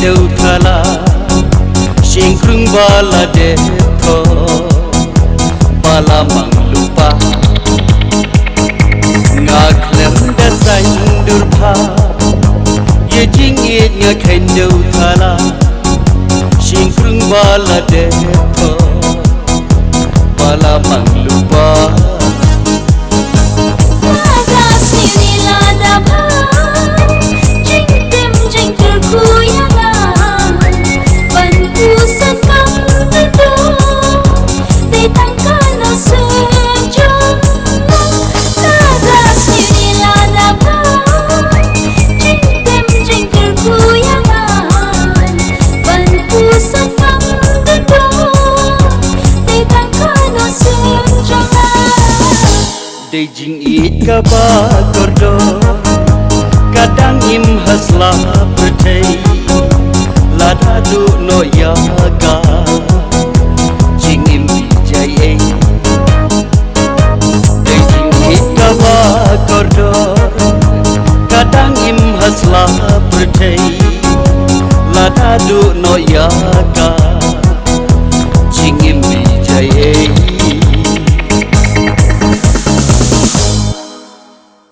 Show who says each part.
Speaker 1: đâu thala sing krung bala de tho bala mang lupa ngak lem da sai dur pha ye jing it nga khen đâu thala sing krung bala de tho bala mang lupa de jing it ka ba kordo kadang im hasla pertai lada du no ya ka jing im jai ai de jing it ka ba kordo kadang im hasla pertai lada du no ya ka